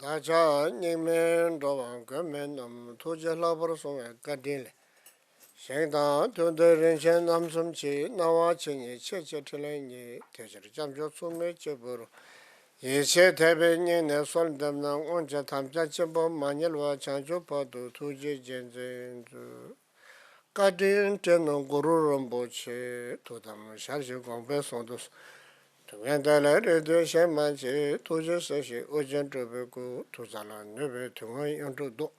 Dacha Nimen Dovan Gamen Tuja Laborson Gadil Shangda to the Renshan Namsum Chi Nawa Chini Checheteleni Teacher Jamjo Sume Cheburu Yeshe Tabeni Nesol Damna Onja Tamja Chebo Manilwa Chanjo Padu Tuji Jenzen Gadin Tenon Guru Ramboche to them Shashi Gombe Sondos. Together, the Shamanchi, Tuja Sashi, Ojan Tobago, Tuzala, Neve, Tungai, and to do.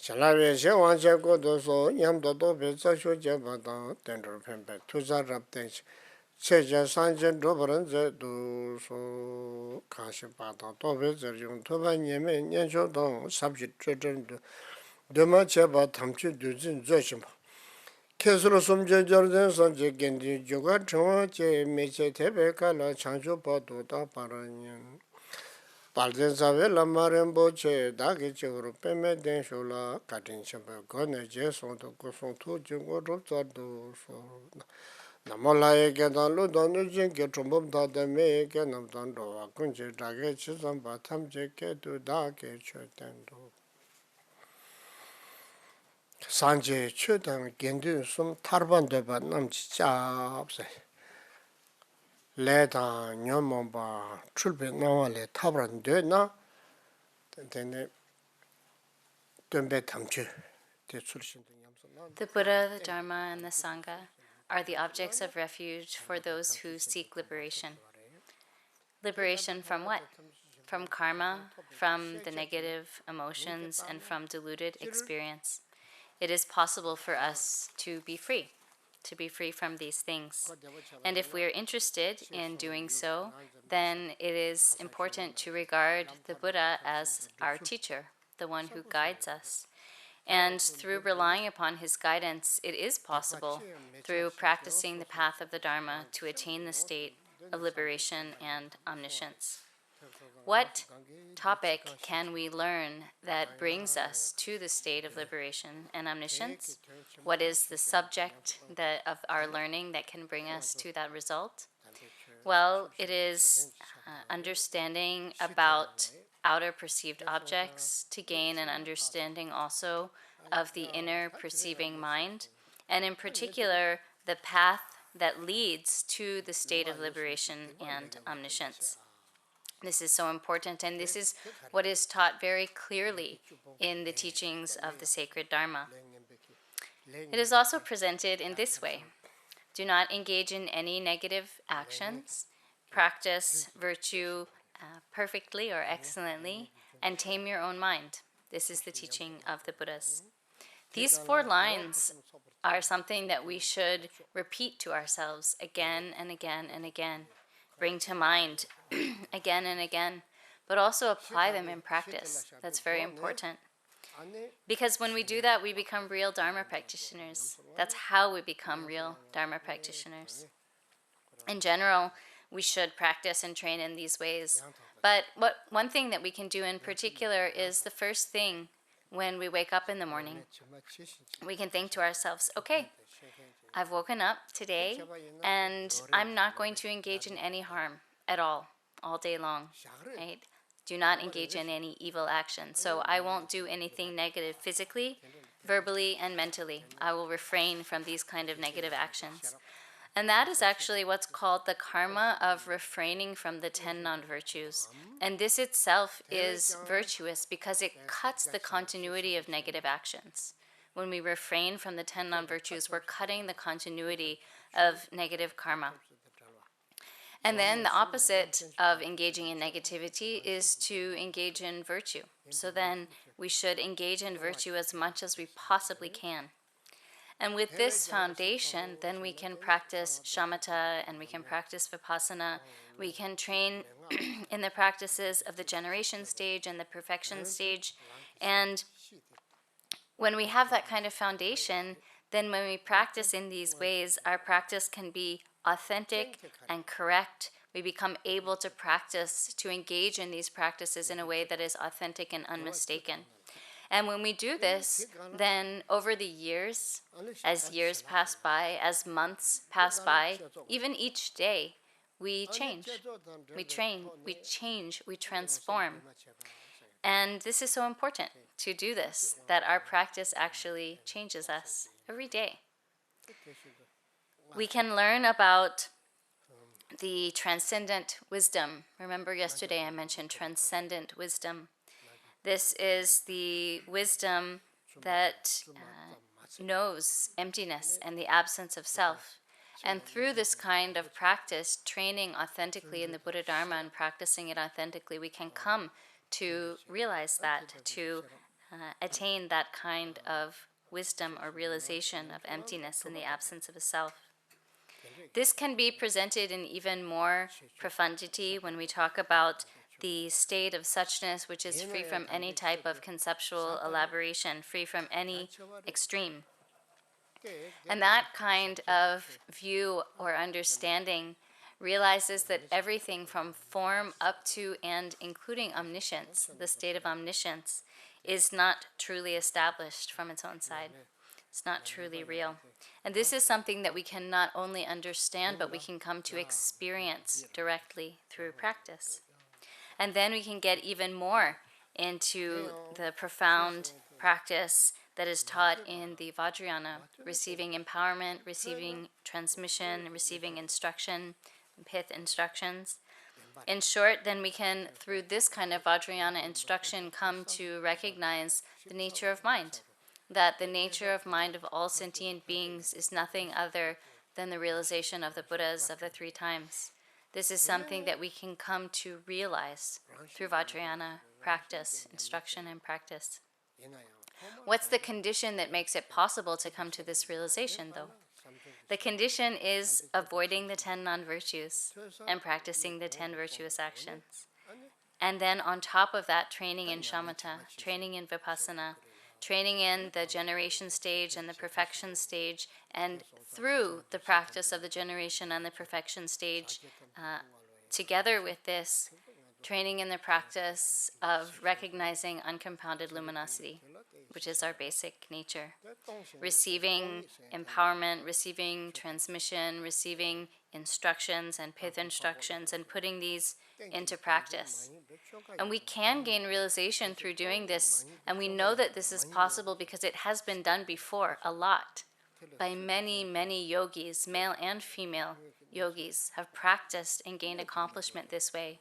Shalavi, Shawancha Godoso, Yam Dodo, Sacho Jabata, Tender Pembe, Tuza Raptech, Cheja Sanjan Dobran, do so Kashipata, Tobes, Young Toba Yemen, Yansho Don, subject return to Demachaba Tamchi Duzin Zoshima. Kesro Sumja Jordan Sanjay Gendi Joga Chua Che Meche Tebeka La Chancho Patu Ta Paranyan Palden Save La Marembo Che Dagi Churu Peme Den Shola Katin Chamber Gone Jason to Koson Tu Jungo Rupsado So Namola Egan Ludon Ujin Getumbum Da de Me Ganam Dando Akunje Dage Chisam Batam Jeke to Dake Chutendo Sanje Chudan Gendu Sum Tarban Deba Namchi Chabse Leda Nyamamba Chulbe Nawale Tabran Dena then Dumbe Tamchu the Sulshin The Buddha, the Dharma, and the Sangha are the objects of refuge for those who seek liberation. Liberation from what? From karma, from the negative emotions, and from deluded experience. It is possible for us to be free from these things. And if we are interested in doing so, then it is important to regard the Buddha as our teacher, the one who guides us. And through relying upon his guidance, it is possible, through practicing the path of the Dharma, to attain the state of liberation and omniscience. What topic can we learn that brings us to the state of liberation and omniscience? What is the subject of our learning that can bring us to that result? Well, it is understanding about outer perceived objects to gain an understanding also of the inner perceiving mind, and in particular, the path that leads to the state of liberation and omniscience. This is so important, and this is what is taught very clearly in the teachings of the sacred Dharma. It is also presented in this way. Do not engage in any negative actions, practice virtue perfectly or excellently, and tame your own mind. This is the teaching of the Buddhas. These 4 lines are something that we should repeat to ourselves again and again and again. Bring to mind again and again, but also apply them in practice. That's very important. Because when we do that, we become real Dharma practitioners. That's how we become real Dharma practitioners. In general, we should practice and train in these ways. But one thing that we can do in particular is the first thing when we wake up in the morning. We can think to ourselves, okay, I've woken up today, and I'm not going to engage in any harm at all day long, right? Do not engage in any evil action. So I won't do anything negative physically, verbally, and mentally. I will refrain from these kind of negative actions. And that is actually what's called the karma of refraining from the 10 non-virtues. And this itself is virtuous because it cuts the continuity of negative actions. When we refrain from the 10 non-virtues, we're cutting the continuity of negative karma. And then the opposite of engaging in negativity is to engage in virtue. So then we should engage in virtue as much as we possibly can. And with this foundation, then we can practice shamatha and we can practice vipassana. We can train in the practices of the generation stage and the perfection stage. And when we have that kind of foundation, then when we practice in these ways, our practice can be authentic and correct. We become able to practice, to engage in these practices in a way that is authentic and unmistaken. And when we do this, then over the years, as years pass by, as months pass by, even each day, we change, we train, we change, we transform. And this is so important to do this, that our practice actually changes us every day. We can learn about the transcendent wisdom. Remember yesterday I mentioned transcendent wisdom. This is the wisdom that knows emptiness and the absence of self. And through this kind of practice, training authentically in the Buddha Dharma and practicing it authentically, we can come to realize that, to attain that kind of wisdom or realization of emptiness and the absence of a self. This can be presented in even more profundity when we talk about the state of suchness, which is free from any type of conceptual elaboration, free from any extreme. And that kind of view or understanding realizes that everything from form up to and including omniscience, the state of omniscience, is not truly established from its own side. It's not truly real. And this is something that we can not only understand, but we can come to experience directly through practice. And then we can get even more into the profound practice that is taught in the Vajrayana, receiving empowerment, receiving transmission, receiving instruction, pith instructions. In short, then we can, through this kind of Vajrayana instruction, come to recognize the nature of mind, that the nature of mind of all sentient beings is nothing other than the realization of the Buddhas of the three times. This is something that we can come to realize through Vajrayana practice, instruction and practice. What's the condition that makes it possible to come to this realization, though? The condition is avoiding the 10 non-virtues and practicing the 10 virtuous actions. And then on top of that, training in Shamatha, training in vipassana, training in the generation stage and the perfection stage, and through the practice of the generation and the perfection stage, together with this, training in the practice of recognizing uncompounded luminosity, which is our basic nature. Receiving empowerment, receiving transmission, receiving instructions and pith instructions, and putting these into practice. And we can gain realization through doing this, and we know that this is possible because it has been done before a lot by many, many yogis, male and female yogis, have practiced and gained accomplishment this way.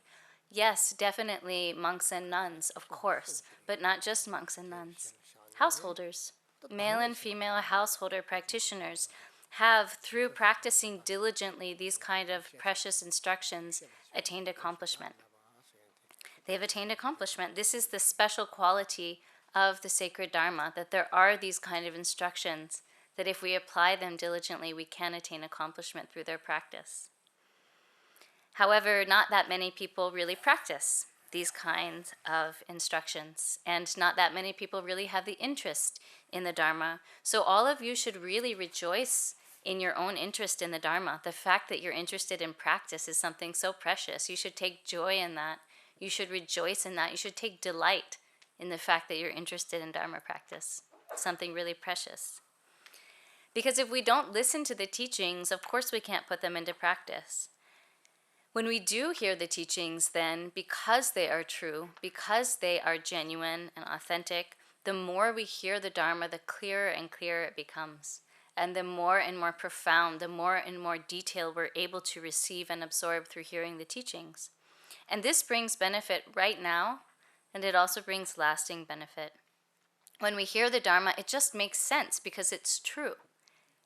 Yes, definitely monks and nuns, of course, but not just monks and nuns. Householders, male and female householder practitioners have, through practicing diligently these kind of precious instructions, attained accomplishment. They've attained accomplishment. This is the special quality of the sacred Dharma, that there are these kind of instructions, that if we apply them diligently, we can attain accomplishment through their practice. However, not that many people really practice these kinds of instructions, and not that many people really have the interest in the Dharma. So all of you should really rejoice in your own interest in the Dharma. The fact that you're interested in practice is something so precious. You should take joy in that. You should rejoice in that. You should take delight in the fact that you're interested in Dharma practice. Something really precious. Because if we don't listen to the teachings, of course we can't put them into practice. When we do hear the teachings, then, because they are true, because they are genuine and authentic, the more we hear the Dharma, the clearer and clearer it becomes. And the more and more profound, the more and more detail we're able to receive and absorb through hearing the teachings. And this brings benefit right now, and it also brings lasting benefit. When we hear the Dharma, it just makes sense because it's true.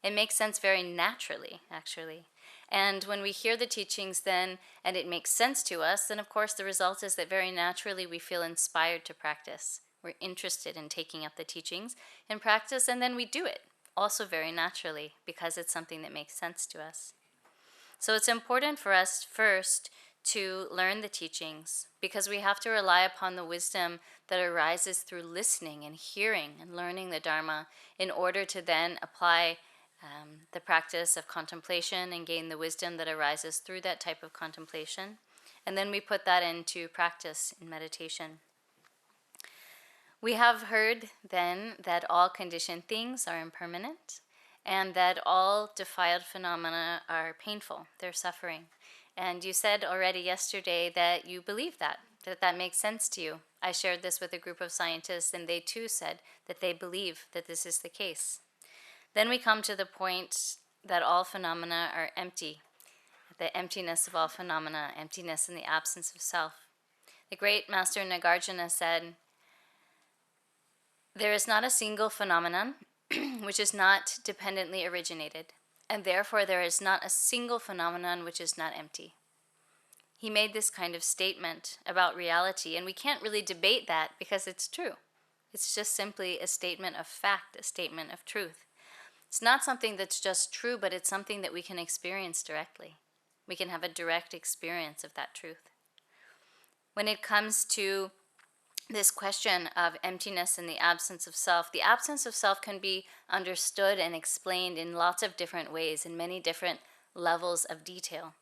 It makes sense very naturally, actually. And when we hear the teachings then, and it makes sense to us, then of course the result is that very naturally we feel inspired to practice. We're interested in taking up the teachings in practice, and then we do it, also very naturally, because it's something that makes sense to us. So it's important for us first to learn the teachings, because we have to rely upon the wisdom that arises through listening and hearing and learning the Dharma in order to then apply the practice of contemplation and gain the wisdom that arises through that type of contemplation. And then we put that into practice in meditation. We have heard then that all conditioned things are impermanent and that all defiled phenomena are painful, they're suffering. And you said already yesterday that you believe that makes sense to you. I shared this with a group of scientists, and they too said that they believe that this is the case. Then we come to the point that all phenomena are empty, the emptiness of all phenomena, emptiness in the absence of self. The great Master Nagarjuna said, there is not a single phenomenon which is not dependently originated, and therefore there is not a single phenomenon which is not empty. He made this kind of statement about reality, and we can't really debate that because it's true. It's just simply a statement of fact, a statement of truth. It's not something that's just true, but it's something that we can experience directly. We can have a direct experience of that truth. When it comes to this question of emptiness and the absence of self can be understood and explained in lots of different ways, in many different levels of detail.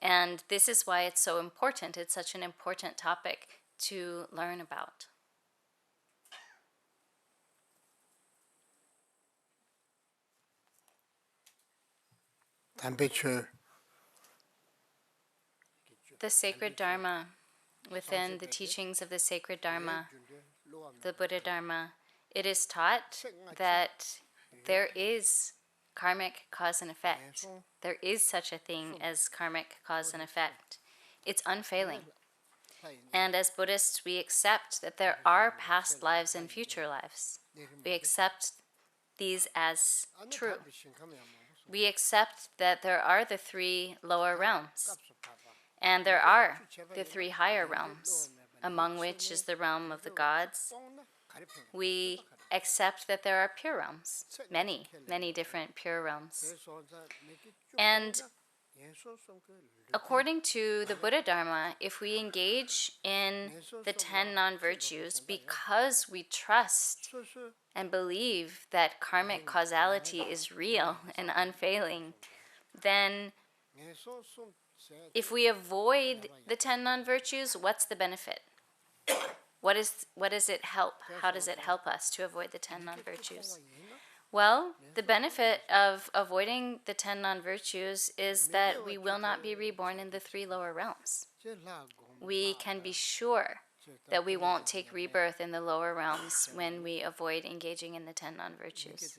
And this is why it's so important. It's such an important topic to learn about. The sacred Dharma, within the teachings of the sacred Dharma, the Buddha Dharma, it is taught that there is karmic cause and effect. There is such a thing as karmic cause and effect. It's unfailing. And as Buddhists, we accept that there are past lives and future lives. We accept these as true. We accept that there are the three lower realms, and there are the three higher realms, among which is the realm of the gods. We accept that there are pure realms, many, many different pure realms. And according to the Buddha Dharma, if we engage in the 10 non-virtues because we trust and believe that karmic causality is real and unfailing, then if we avoid the 10 non-virtues, what's the benefit? What does it help? How does it help us to avoid the 10 non-virtues? Well, the benefit of avoiding the 10 non-virtues is that we will not be reborn in the 3 lower realms. We can be sure that we won't take rebirth in the lower realms when we avoid engaging in the 10 non-virtues.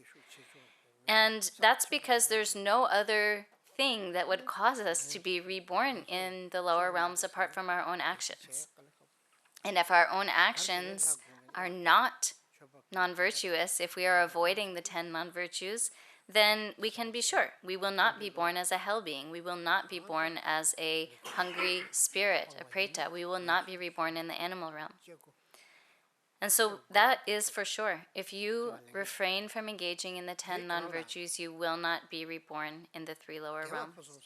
And that's because there's no other thing that would cause us to be reborn in the lower realms apart from our own actions. And if our own actions are not non-virtuous, if we are avoiding the 10 non-virtues, then we can be sure we will not be born as a hell being. We will not be born as a hungry spirit, a preta. We will not be reborn in the animal realm. And so that is for sure. If you refrain from engaging in the 10 non-virtues, you will not be reborn in the 3 lower realms.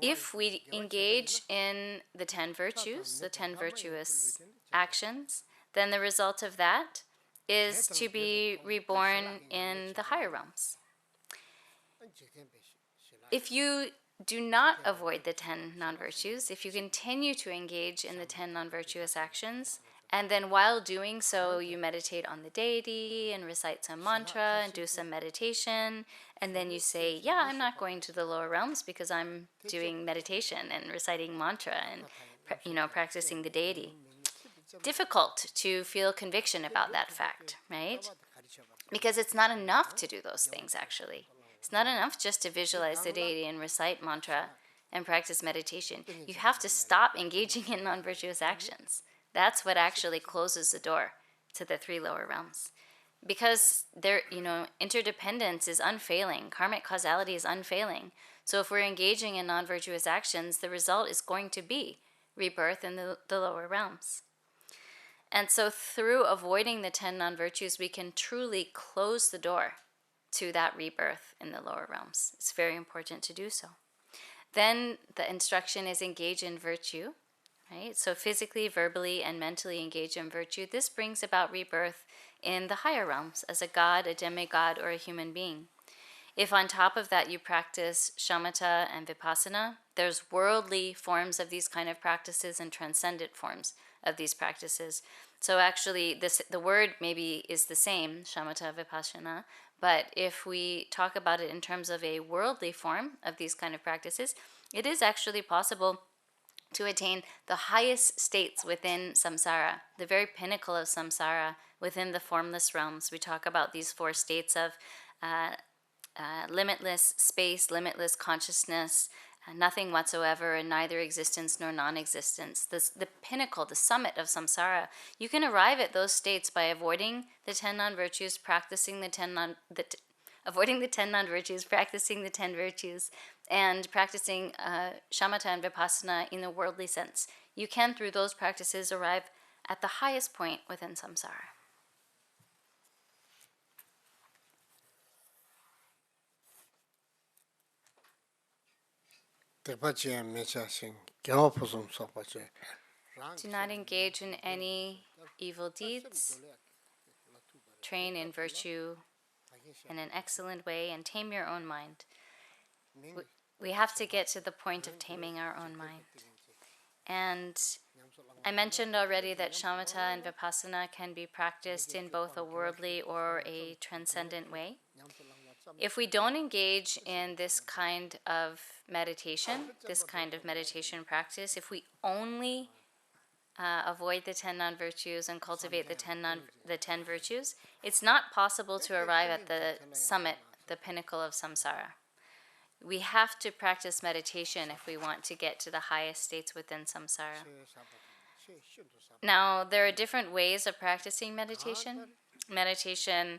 If we engage in the 10 virtues, the 10 virtuous actions, then the result of that is to be reborn in the higher realms. If you do not avoid the 10 non-virtues, if you continue to engage in the 10 non-virtuous actions, and then while doing so, you meditate on the deity and recite some mantra and do some meditation, and then you say, yeah, I'm not going to the lower realms because I'm doing meditation and reciting mantra and practicing the deity. Difficult to feel conviction about that fact, right? Because it's not enough to do those things, actually. It's not enough just to visualize the deity and recite mantra and practice meditation. You have to stop engaging in non-virtuous actions. That's what actually closes the door to the 3 lower realms. Because interdependence is unfailing. Karmic causality is unfailing. So if we're engaging in non-virtuous actions, the result is going to be rebirth in the lower realms. And so through avoiding the 10 non-virtues, we can truly close the door to that rebirth in the lower realms. It's very important to do so. Then the instruction is engage in virtue. Right? So physically, verbally, and mentally engage in virtue. This brings about rebirth in the higher realms as a god, a demigod, or a human being. If on top of that you practice shamatha and vipassana, there's worldly forms of these kind of practices and transcendent forms of these practices. So actually, the word maybe is the same, shamatha, vipassana, but if we talk about it in terms of a worldly form of these kind of practices, it is actually possible to attain the highest states within samsara, the very pinnacle of samsara within the formless realms. We talk about these 4 states of limitless space, limitless consciousness, nothing whatsoever, and neither existence nor non-existence. The pinnacle, the summit of samsara. You can arrive at those states by avoiding the 10 non-virtues, avoiding the 10 non-virtues, practicing the 10 virtues, and practicing shamatha and vipassana in the worldly sense. You can, through those practices, arrive at the highest point within samsara. Do not engage in any evil deeds. Train in virtue in an excellent way and tame your own mind. We have to get to the point of taming our own mind. And I mentioned already that shamatha and vipassana can be practiced in both a worldly or a transcendent way. If we don't engage in this kind of meditation practice, if we only avoid the 10 non-virtues and cultivate the 10 virtues, it's not possible to arrive at the summit, the pinnacle of samsara. We have to practice meditation if we want to get to the highest states within samsara. Now, there are different ways of practicing meditation. Meditation,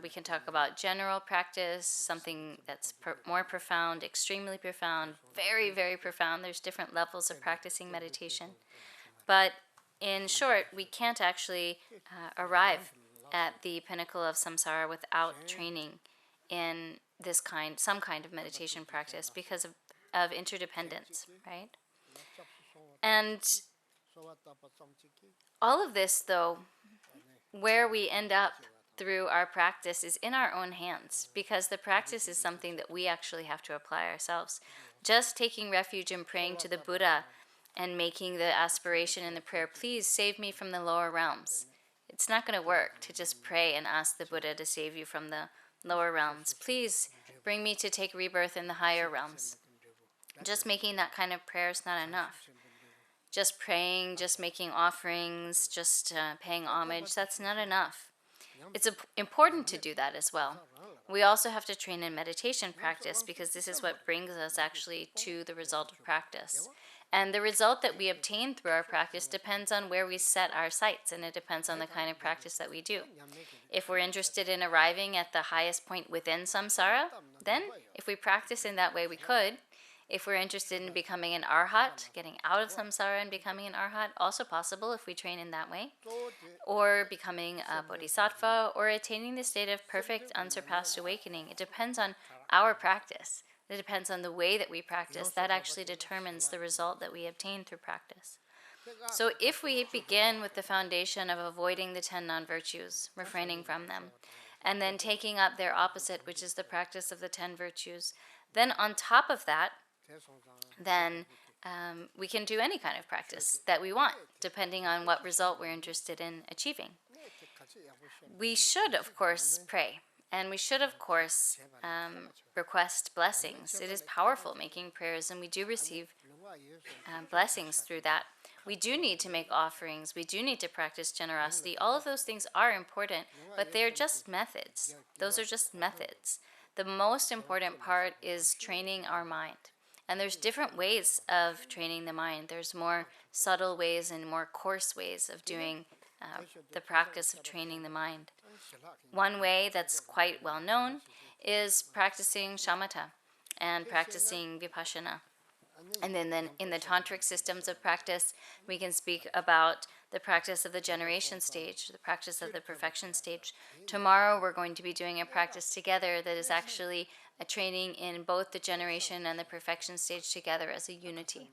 we can talk about general practice, something that's more profound, extremely profound, very, very profound. There's different levels of practicing meditation. But in short, we can't actually arrive at the pinnacle of samsara without training in some kind of meditation practice because of interdependence, right? And all of this, though, where we end up through our practice is in our own hands, because the practice is something that we actually have to apply ourselves. Just taking refuge and praying to the Buddha and making the aspiration in the prayer, please save me from the lower realms. It's not going to work to just pray and ask the Buddha to save you from the lower realms. Please bring me to take rebirth in the higher realms. Just making that kind of prayer is not enough. Just praying, just making offerings, just paying homage, that's not enough. It's important to do that as well. We also have to train in meditation practice, because this is what brings us actually to the result of practice. And the result that we obtain through our practice depends on where we set our sights, and it depends on the kind of practice that we do. If we're interested in arriving at the highest point within samsara, then if we practice in that way, we could. If we're interested in becoming an arhat, getting out of samsara and becoming an arhat, also possible if we train in that way. Or becoming a bodhisattva, or attaining the state of perfect, unsurpassed awakening. It depends on our practice. It depends on the way that we practice. That actually determines the result that we obtain through practice. So if we begin with the foundation of avoiding the 10 non-virtues, refraining from them, and then taking up their opposite, which is the practice of the 10 virtues, then on top of that, then we can do any kind of practice that we want, depending on what result we're interested in achieving. We should, of course, pray. And we should, of course, request blessings. It is powerful making prayers, and we do receive blessings through that. We do need to make offerings. We do need to practice generosity. All of those things are important, but they're just methods. Those are just methods. The most important part is training our mind. And there's different ways of training the mind. There's more subtle ways and more coarse ways of doing the practice of training the mind. One way that's quite well known is practicing shamatha and practicing vipassana. And then in the tantric systems of practice, we can speak about the practice of the generation stage, the practice of the perfection stage. Tomorrow we're going to be doing a practice together that is actually a training in both the generation and the perfection stage together as a unity.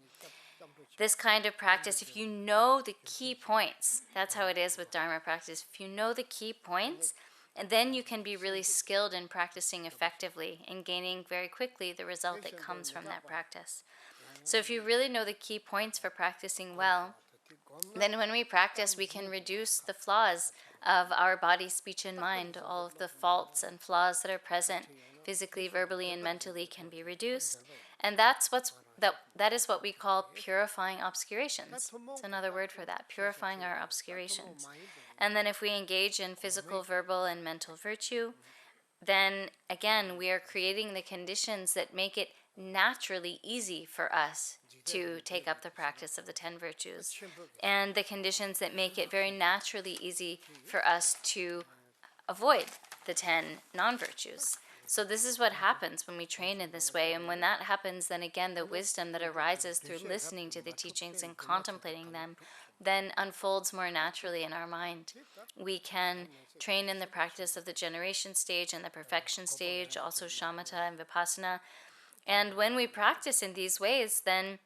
This kind of practice, if you know the key points, that's how it is with Dharma practice. If you know the key points, and then you can be really skilled in practicing effectively and gaining very quickly the result that comes from that practice. So if you really know the key points for practicing well, then when we practice, we can reduce the flaws of our body, speech, and mind. All of the faults and flaws that are present physically, verbally, and mentally can be reduced. And that's what's that is what we call purifying obscurations. It's another word for that, purifying our obscurations. And then if we engage in physical, verbal, and mental virtue, then again, we are creating the conditions that make it naturally easy for us to take up the practice of the 10 virtues, and the conditions that make it very naturally easy for us to avoid the 10 non-virtues. So this is what happens when we train in this way, and when that happens, then again, the wisdom that arises through listening to the teachings and contemplating them then unfolds more naturally in our mind. We can train in the practice of the generation stage and the perfection stage, also shamatha and vipassana. And when we practice in these ways, then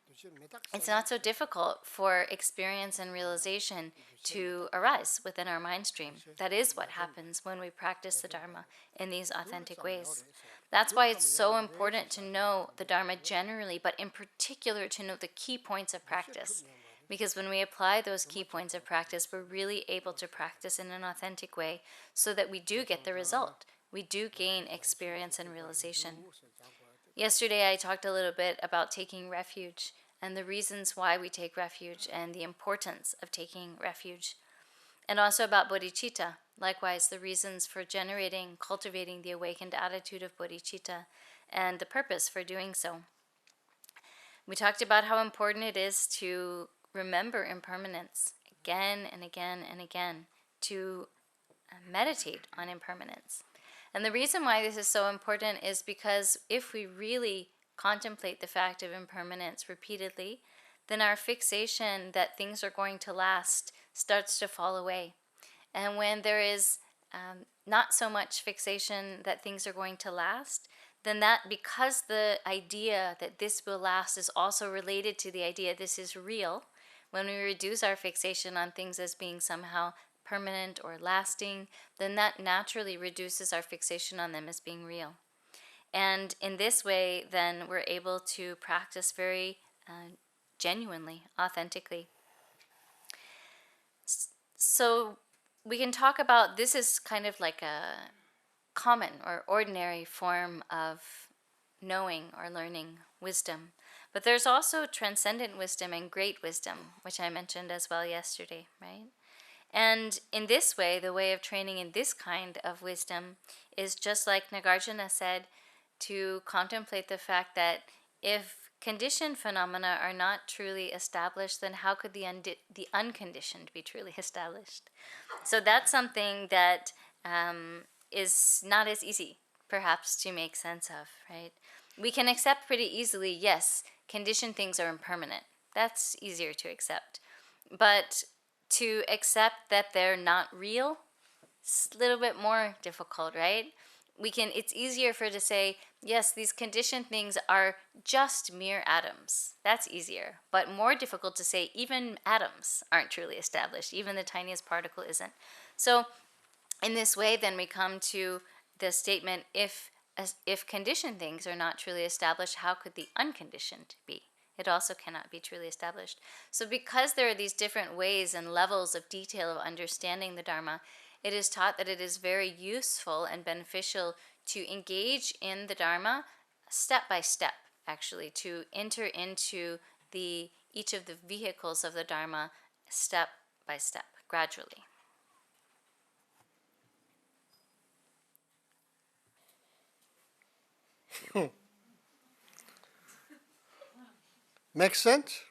it's not so difficult for experience and realization to arise within our mind stream. That is what happens when we practice the Dharma in these authentic ways. That's why it's so important to know the Dharma generally, but in particular to know the key points of practice. Because when we apply those key points of practice, we're really able to practice in an authentic way so that we do get the result. We do gain experience and realization. Yesterday, I talked a little bit about taking refuge and the reasons why we take refuge and the importance of taking refuge. And also about bodhicitta, likewise, the reasons for generating, cultivating the awakened attitude of bodhicitta and the purpose for doing so. We talked about how important it is to remember impermanence again and again and again, to meditate on impermanence. And the reason why this is so important is because if we really contemplate the fact of impermanence repeatedly, then our fixation that things are going to last starts to fall away. And when there is not so much fixation that things are going to last, then that, because the idea that this will last is also related to the idea this is real, when we reduce our fixation on things as being somehow permanent or lasting, then that naturally reduces our fixation on them as being real. And in this way, then we're able to practice very genuinely, authentically. So we can talk about, this is kind of like a common or ordinary form of knowing or learning wisdom. But there's also transcendent wisdom and great wisdom, which I mentioned as well yesterday, right? And in this way, the way of training in this kind of wisdom is just like Nagarjuna said, to contemplate the fact that if conditioned phenomena are not truly established, then how could the unconditioned be truly established? So that's something that is not as easy, perhaps, to make sense of, right? We can accept pretty easily, yes, conditioned things are impermanent. That's easier to accept. But to accept that they're not real, it's a little bit more difficult, right? It's easier to say, yes, these conditioned things are just mere atoms. That's easier. But more difficult to say, even atoms aren't truly established. Even the tiniest particle isn't. So in this way, then we come to the statement, if conditioned things are not truly established, how could the unconditioned be? It also cannot be truly established. So because there are these different ways and levels of detail of understanding the Dharma, it is taught that it is very useful and beneficial to engage in the Dharma step by step, actually, to enter into each of the vehicles of the Dharma step by step, gradually. Make sense?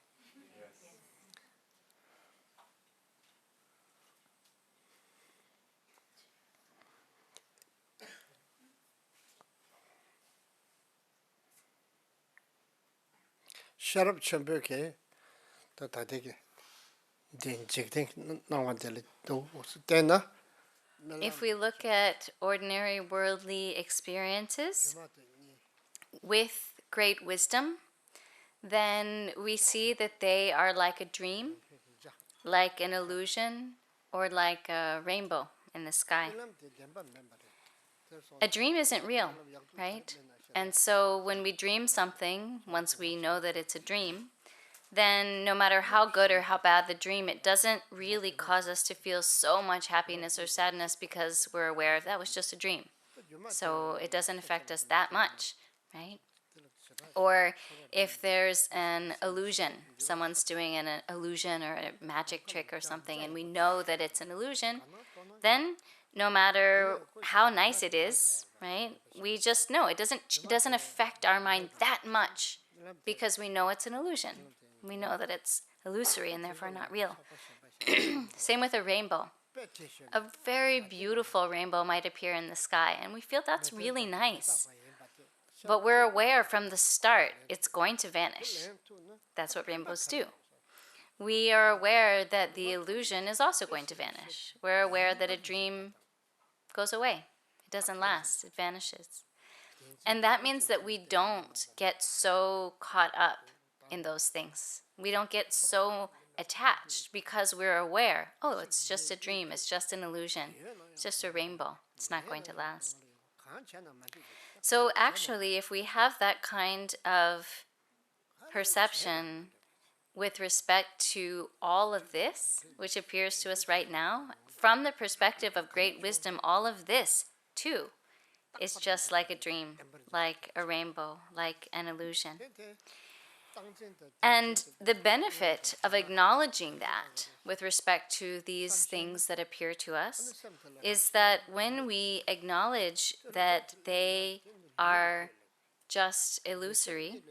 Sharp chamberke, the Tadeke, then Jigting Nawadeli, Dena. If we look at ordinary worldly experiences with great wisdom, then we see that they are like a dream, like an illusion, or like a rainbow in the sky. A dream isn't real, right? And so when we dream something, once we know that it's a dream, then no matter how good or how bad the dream, it doesn't really cause us to feel so much happiness or sadness because we're aware that was just a dream. So it doesn't affect us that much, right? Or if there's an illusion, someone's doing an illusion or a magic trick or something, and we know that it's an illusion, then no matter how nice it is, right, we just know it doesn't affect our mind that much because we know it's an illusion. We know that it's illusory and therefore not real. Same with a rainbow. A very beautiful rainbow might appear in the sky, and we feel that's really nice. But we're aware from the start it's going to vanish. That's what rainbows do. We are aware that the illusion is also going to vanish. We're aware that a dream goes away. It doesn't last. It vanishes. And that means that we don't get so caught up in those things. We don't get so attached because we're aware, oh, it's just a dream. It's just an illusion. It's just a rainbow. It's not going to last. So actually, if we have that kind of perception with respect to all of this, which appears to us right now, from the perspective of great wisdom, all of this, too, is just like a dream, like a rainbow, like an illusion. And the benefit of acknowledging that with respect to these things that appear to us is that when we acknowledge that they are just illusory,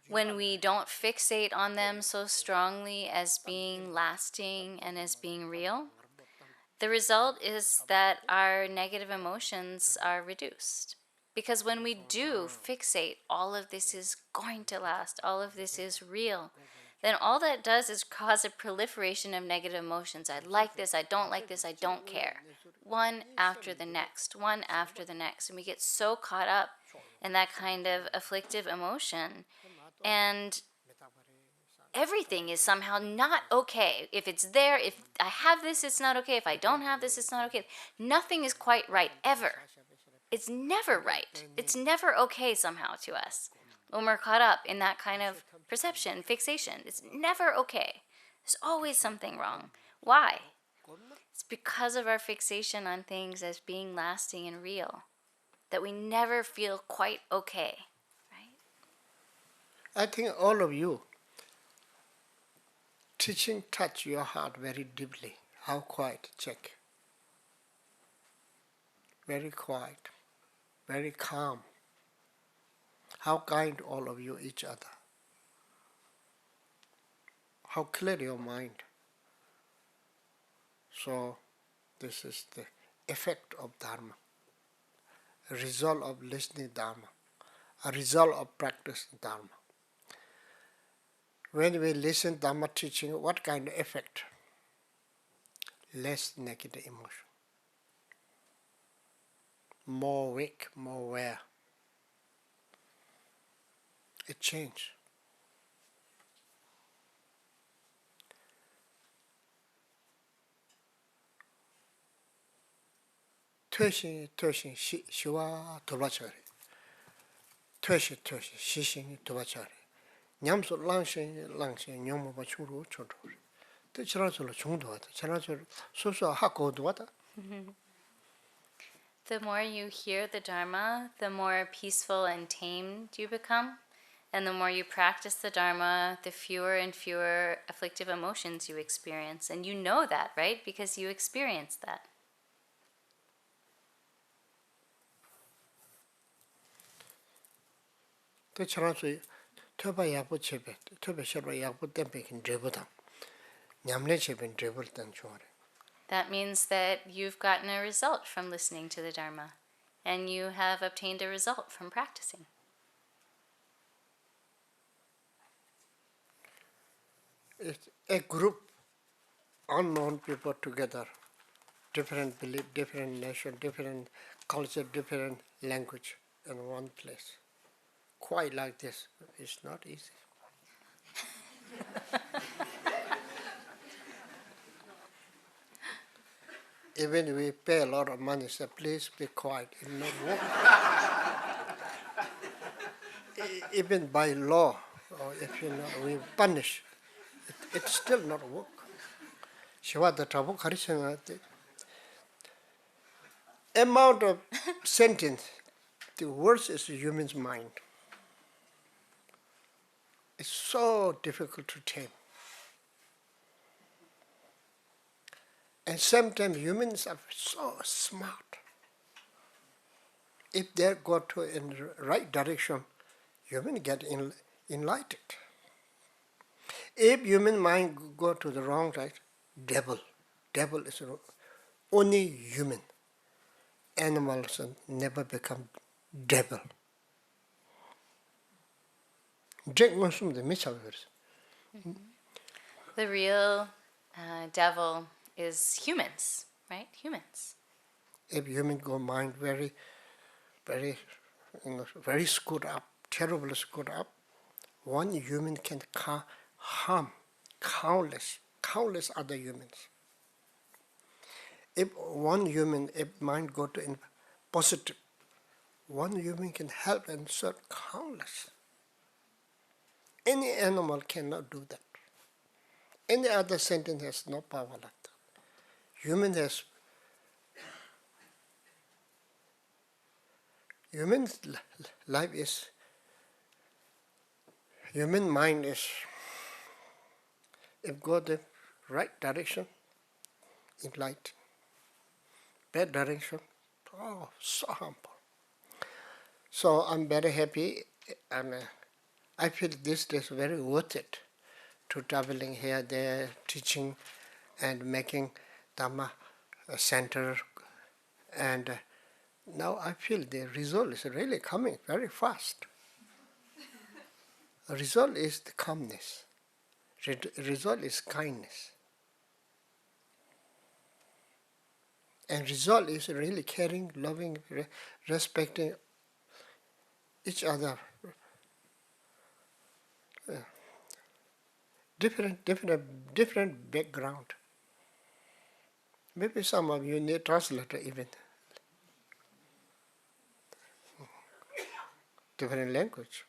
when we don't fixate on them so strongly as being lasting and as being real, the result is that our negative emotions are reduced. Because when we do fixate, all of this is going to last, all of this is real, then all that does is cause a proliferation of negative emotions. I like this, I don't like this, I don't care. One after the next, one after the next. And we get so caught up in that kind of afflictive emotion. And everything is somehow not okay. If it's there, if I have this, it's not okay. If I don't have this, it's not okay. Nothing is quite right, ever. It's never right. It's never okay somehow to us when we're caught up in that kind of perception, fixation. It's never okay. There's always something wrong. Why? It's because of our fixation on things as being lasting and real that we never feel quite okay, right? I think all of you, teaching touch your heart very deeply. How quiet, check. Very quiet, very calm. How kind all of you each other. How clear your mind. So this is the effect of Dharma, a result of listening Dharma, a result of practicing Dharma. When we listen Dharma teaching, what kind of effect? Less negative emotion. More awake, more aware. It changes. 퇴신, 시와 도바차리. 퇴신, 시신이 도바차리. 냠소 랑신, 냠모바 추루, 초조리. 대체라서로 중도하다. 지나서 소소 하고도 왔다. The more you hear the Dharma, the more peaceful and tamed you become. And the more you practice the Dharma, the fewer and fewer afflictive emotions you experience. And you know that, right? Because you experience that. 대체라서 퇴바 약부 체베, 퇴바 셔바 약부 땜백인 제보다. 냠내 체벤 제보를 땐 좋아래. That means that you've gotten a result from listening to the Dharma, and you have obtained a result from practicing. It's a group, unknown people together, different belief, different nation, different culture, different language in one place. Quite like this, it's not easy. Even we pay a lot of money, say, please be quiet, it will not work. Even by law, or if you know, we punish, it's still not work. Shamatha Trabu Karisana, amount of sentence, the worst is the human's mind. is so difficult to tame. And sometimes humans are so smart. If they go to in the right direction, human get enlightened. If human mind go to the wrong side, devil is only human. Animals never become devil. The real devil is humans, right? Humans. If human go mind very screwed up, terribly screwed up, one human can harm countless other humans. If one human, if mind go to in positive, one human can help and serve countless. Any animal cannot do that. Any other sentient has no power like that. Human life is, human mind is, if go the right direction, enlightened. Bad direction, oh, so harmful. So I'm very happy. I feel this is very worth it to traveling here, there, teaching and making Dhamma center. And now I feel the result is really coming very fast. The result is the calmness. Result is kindness. And result is really caring, loving, respecting each other. Different background. Maybe some of you need translator even. Different language.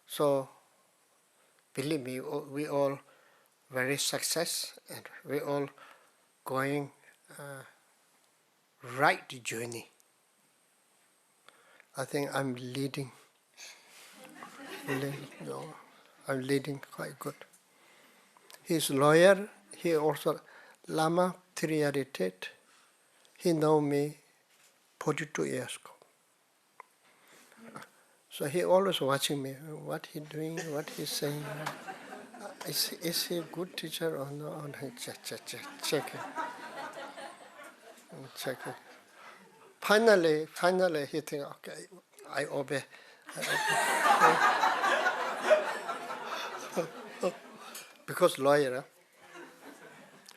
So, believe me, we all very success and we all going right journey. I think I'm leading. I'm leading quite good. He's lawyer. He also Lama Triaritet. He know me 42 years ago. So he always watching me, what he doing, what he's saying. Is he a good teacher or no? Check it. Finally he think, okay, I obey. Because lawyer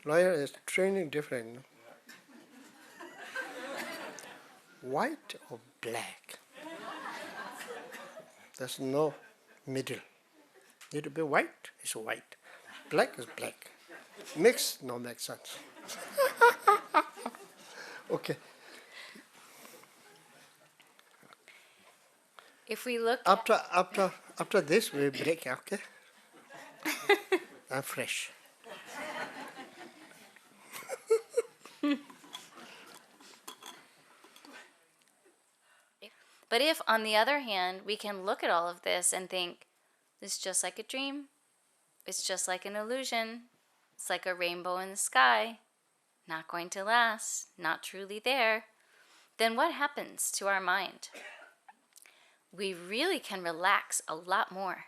is training different. White or black. There's no middle. Need to be white, it's white. Black is black. Mix, no make sense. Okay. If we look after this we break, okay? I'm fresh. But if, on the other hand, we can look at all of this and think, it's just like a dream, it's just like an illusion, it's like a rainbow in the sky, not going to last, not truly there, then what happens to our mind? We really can relax a lot more.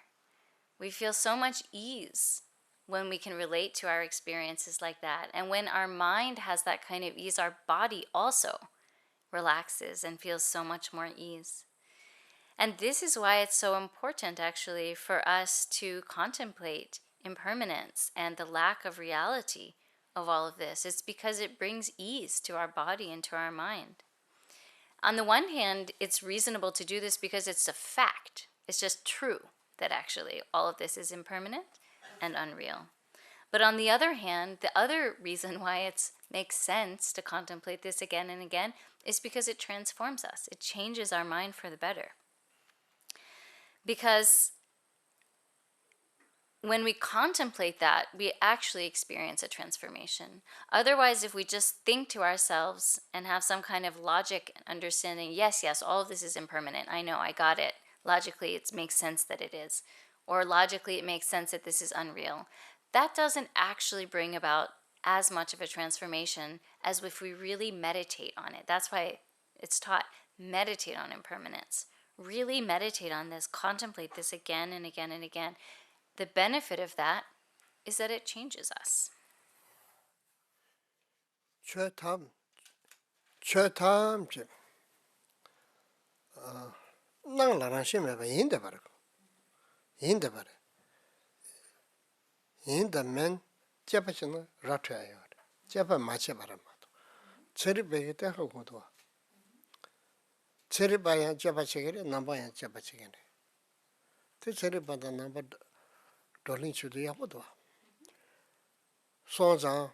We feel so much ease when we can relate to our experiences like that. And when our mind has that kind of ease, our body also relaxes and feels so much more ease. And this is why it's so important, actually, for us to contemplate impermanence and the lack of reality of all of this. It's because it brings ease to our body and to our mind. On the one hand, it's reasonable to do this because it's a fact. It's just true that actually all of this is impermanent and unreal. But on the other hand, the other reason why it makes sense to contemplate this again and again is because it transforms us. It changes our mind for the better. Because when we contemplate that, we actually experience a transformation. Otherwise, if we just think to ourselves and have some kind of logic and understanding, yes, all of this is impermanent, I know, I got it, Logically, it makes sense that it is. Or logically, it makes sense that this is unreal. That doesn't actually bring about as much of a transformation as if we really meditate on it. That's why it's taught, meditate on impermanence. Really meditate on this, contemplate this again and again and again. The benefit of that is that it changes us. 최탐 낭라랑 심해봐 인데 바르고 인데 바르 인데면 제바치는 라트야요 제바 마치 바람마도 저리베게 때하고도 저리바야 제바치게래 남바야 제바치게래 그 저리바다 남바 돌린치도 야보도 소장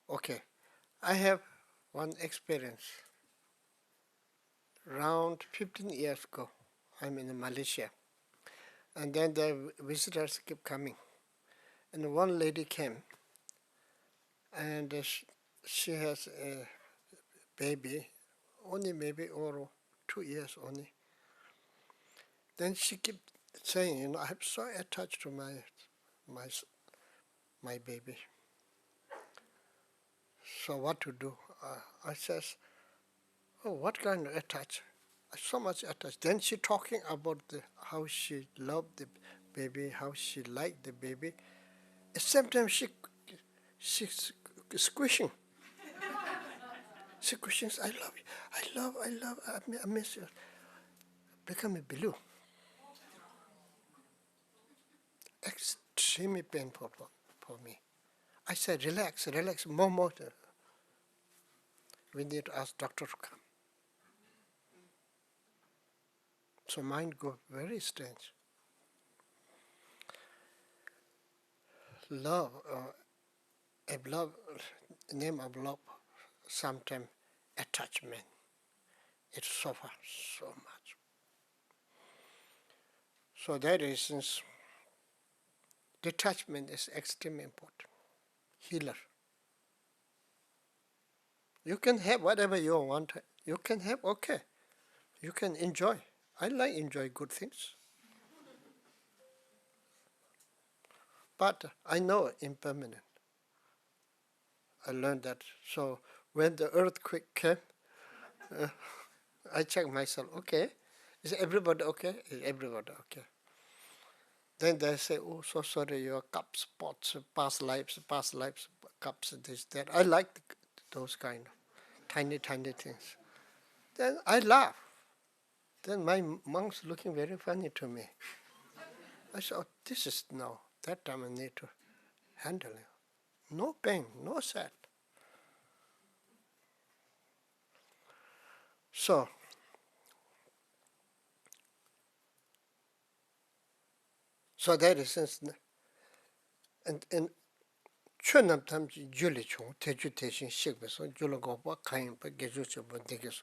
okay I have one experience around 15 years ago. I'm in Malaysia. And then the visitors keep coming. And one lady came, and she has a baby, only maybe or 2 years only. Then she kept saying, I'm so attached to my baby. So what to do? I says, oh, what kind of attach? So much attached. Then she talking about how she loved the baby, how she liked the baby. At the same time, she's squishing. She squishing, I love you, I miss you. Become a blue. Extremely painful for me. I said, relax, more. We need to ask doctor to come. So mind go very strange. Love, name of love, sometimes attachment. It suffers so much. So that is, detachment is extremely important. Healer. You can have whatever you want. You can have, okay. You can enjoy. I like enjoy good things. But I know impermanent. I learned that. So when the earthquake came, I checked myself, okay, is everybody okay? Is everybody okay? Then they say, oh, so sorry, your cups, pots, past lives, cups, this, that. I like those kind of tiny things. Then I laugh. Then my monks looking very funny to me. I said, oh, this is no. That time I need to handle it. No pain, no sad. So that is since and chönam tamji juli chung teju teshin shikbeso jula gopa kayin pa geju chobo degeso.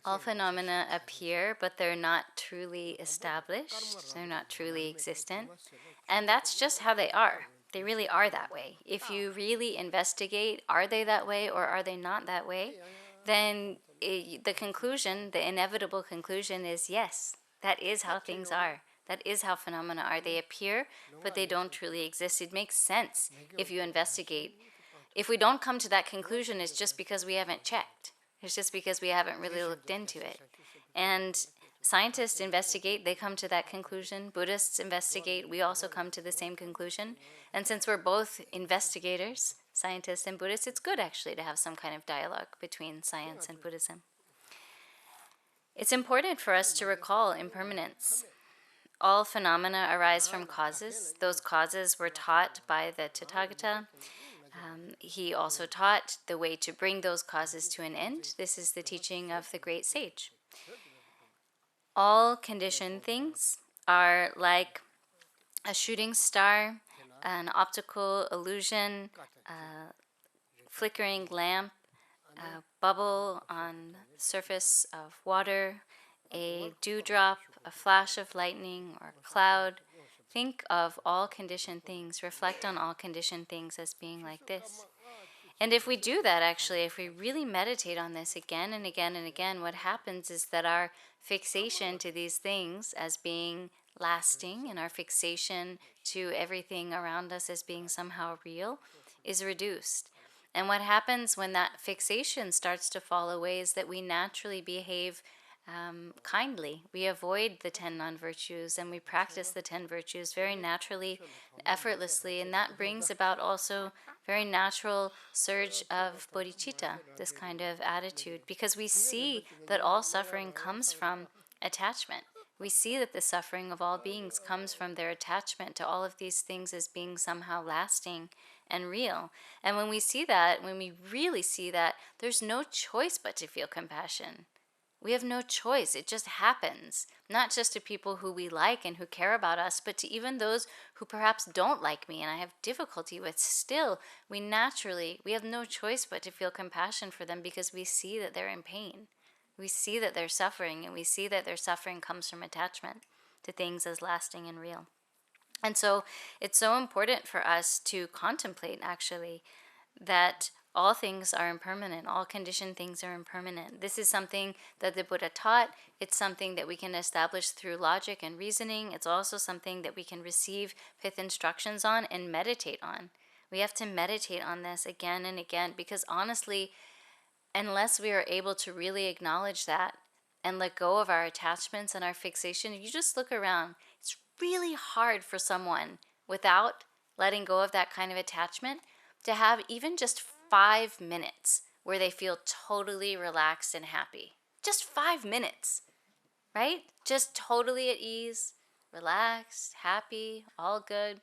All phenomena appear, but they're not truly established. They're not truly existent. And that's just how they are. They really are that way. If you really investigate, are they that way or are they not that way, then the conclusion, the inevitable conclusion is yes, that is how things are. That is how phenomena are. They appear, but they don't truly exist. It makes sense if you investigate. If we don't come to that conclusion, it's just because we haven't checked. It's just because we haven't really looked into it. And scientists investigate, they come to that conclusion. Buddhists investigate, we also come to the same conclusion. And since we're both investigators, scientists and Buddhists, it's good actually to have some kind of dialogue between science and Buddhism. It's important for us to recall impermanence. All phenomena arise from causes. Those causes were taught by the Tathagata. He also taught the way to bring those causes to an end. This is the teaching of the great sage. All conditioned things are like a shooting star, an optical illusion, a flickering lamp, a bubble on the surface of water, a dewdrop, a flash of lightning, or a cloud. Think of all conditioned things, reflect on all conditioned things as being like this. And if we do that, actually, if we really meditate on this again and again and again, what happens is that our fixation to these things as being lasting and our fixation to everything around us as being somehow real is reduced. And what happens when that fixation starts to fall away is that we naturally behave kindly. We avoid the 10 non-virtues and we practice the 10 virtues very naturally, effortlessly, and that brings about also very natural surge of bodhicitta, this kind of attitude, because we see that all suffering comes from attachment. We see that the suffering of all beings comes from their attachment to all of these things as being somehow lasting and real. And when we see that, when we really see that, there's no choice but to feel compassion. We have no choice. It just happens. Not just to people who we like and who care about us, but to even those who perhaps don't like me and I have difficulty with. Still, we have no choice but to feel compassion for them because we see that they're in pain. We see that they're suffering, and we see that their suffering comes from attachment to things as lasting and real. And so it's so important for us to contemplate, actually, that all things are impermanent, all conditioned things are impermanent. This is something that the Buddha taught. It's something that we can establish through logic and reasoning. It's also something that we can receive fifth instructions on and meditate on. We have to meditate on this again and again because honestly, unless we are able to really acknowledge that and let go of our attachments and our fixation, you just look around. It's really hard for someone without letting go of that kind of attachment to have even just 5 minutes where they feel totally relaxed and happy. Just 5 minutes, right? Just totally at ease, relaxed, happy, all good.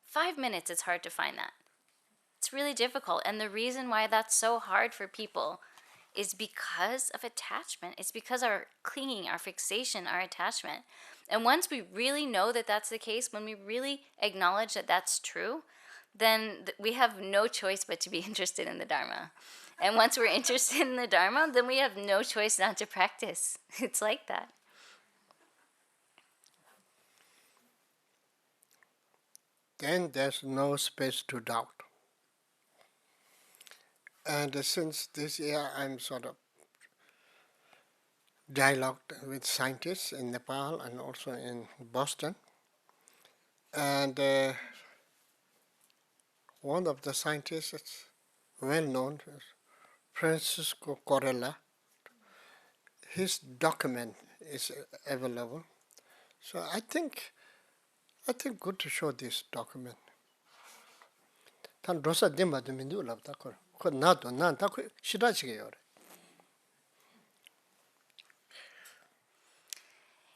5 minutes, it's hard to find that. It's really difficult. And the reason why that's so hard for people is because of attachment. It's because our clinging, our fixation, our attachment. And once we really know that that's the case, when we really acknowledge that that's true, then we have no choice but to be interested in the Dharma. And once we're interested in the Dharma, then we have no choice not to practice. It's like that. Then there's no space to doubt. And since this year I'm sort of dialogued with scientists in Nepal and also in Boston. And one of the scientists is well known, Francisco Corella. His document is available. So I think good to show this document. Tan rosa dimba de mindu labda kor. Ko na to nan ta ko shida chige yore.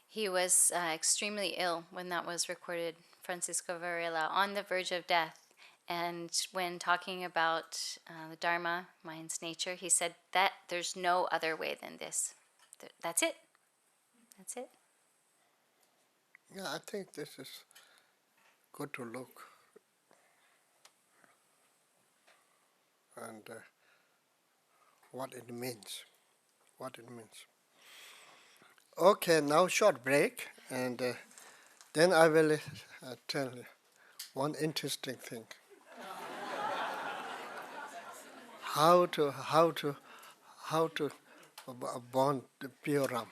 He was extremely ill when that was recorded, Francisco Varela, on the verge of death. And when talking about the Dharma, mind's nature, he said that there's no other way than this. That's it. That's it. Yeah, I think this is good to look. And what it means. Okay, now short break, and then I will tell you one interesting thing. How to bond the pure Ram.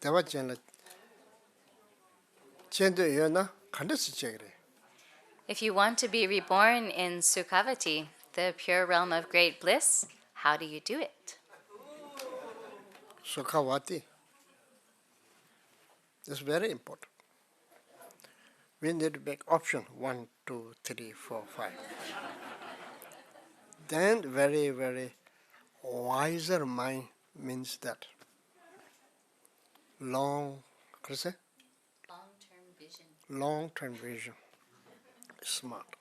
Dewa chenla chendo yona kandasi chegre. If you want to be reborn in Sukhavati, the pure realm of great bliss, how do you do it? Sukhavati. It's very important. We need to make option 1, 2, 3, 4, 5. Then very, very wiser mind means that long-term vision. Smart.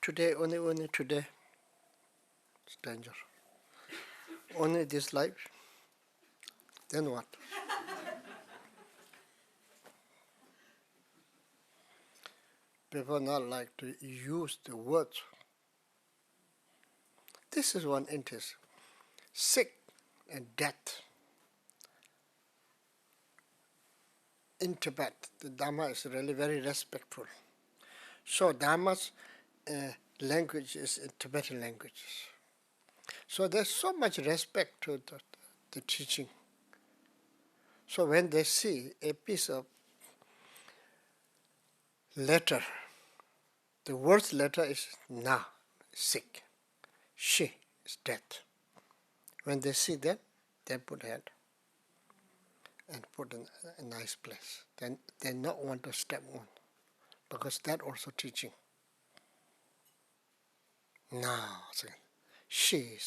Today, only today, it's danger. Only this life, then what? People not like to use the words. This is one interest. Sick and death. In Tibet, the Dharma is really very respectful. So Dharmas languages in Tibetan languages. So there's so much respect to the teaching. So when they see a piece of letter, the worst letter is na, sick. She is death. When they see that, they put head and put in a nice place. Then they not want to step on, because that also teaching. Na, she,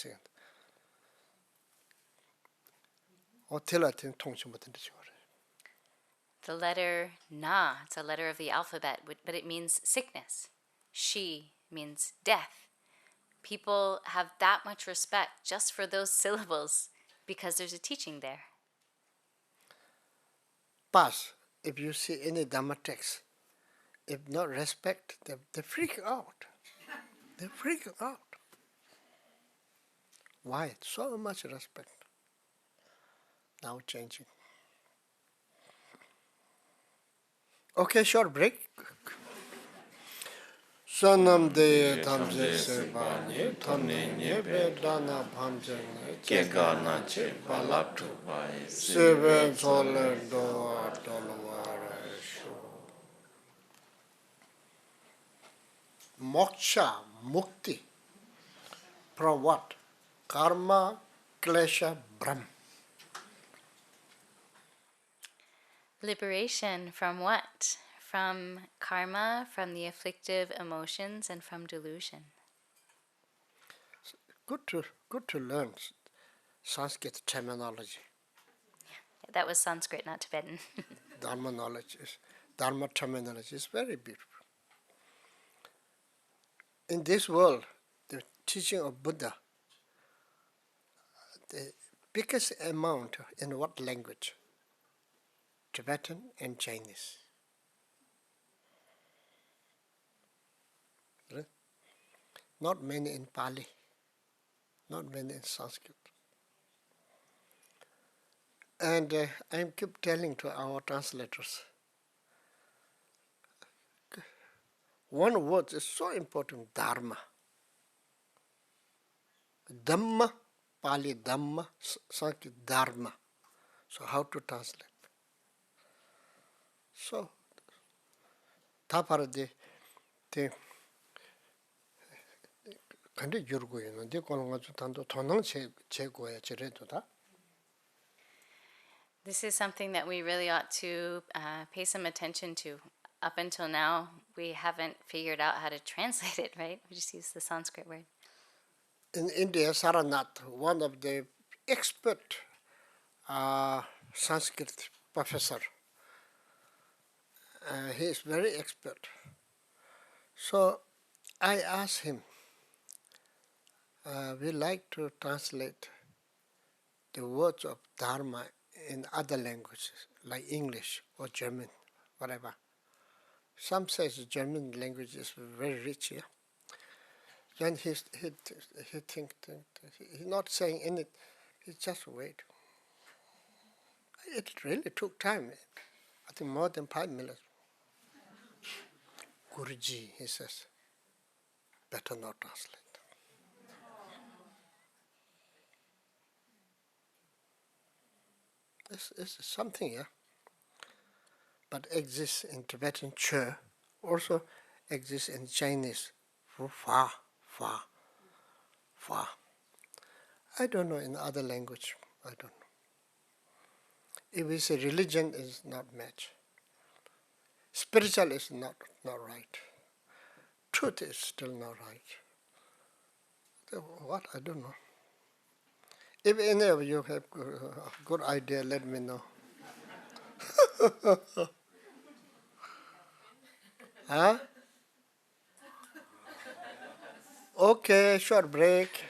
The letter Na, it's a letter of the alphabet, but it means sickness. She means death. People have that much respect just for those syllables because there's a teaching there. Pass, if you see any Dhamma text, if not respect, they freak out. They freak out. Why? So much respect. Now changing. Okay, short break. Sanam de tamze seba nye, tamne nye be dana pamje nye, kega na che balatu, sebe zole doa dolwara shu. Moksha, mukti, from what? Karma, klesha, brahm. Liberation from what? From karma, from the afflictive emotions, and from delusion. Good to learn Sanskrit terminology. That was Sanskrit, not Tibetan. Dharma knowledge is, Dharma terminology is very beautiful. In this world, the teaching of Buddha, the biggest amount in what language? Tibetan and Chinese. Right? Not many in Pali, not many in Sanskrit. And I keep telling to our translators, one word is so important, Dharma. Dhamma, Pali Dhamma, Sanskrit Dharma. So how to translate? So, tapara de kandi yurgu yun, de kolonga zu tanto tonang che goya chire to da. This is something that we really ought to pay some attention to. Up until now, we haven't figured out how to translate it, right? We just use the Sanskrit word. In India, Saranath, one of the expert Sanskrit professor, he is very expert. So I asked him, we like to translate the words of Dharma in other languages, like English or German, whatever. Some says German language is very rich, yeah. Then he think he's not saying anything. He just wait. It really took time. I think more than 5 minutes. Guruji, he says, better not translate. It's something, yeah. But exists in Tibetan Che, also exists in Chinese. Far, far, far. I don't know in other language. I don't know. If we say religion is not match, spiritual is not right, truth is still not right. So what? I don't know. If any of you have a good idea, let me know. Huh? Okay, short break.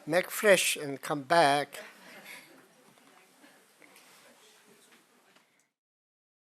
Make fresh and come back.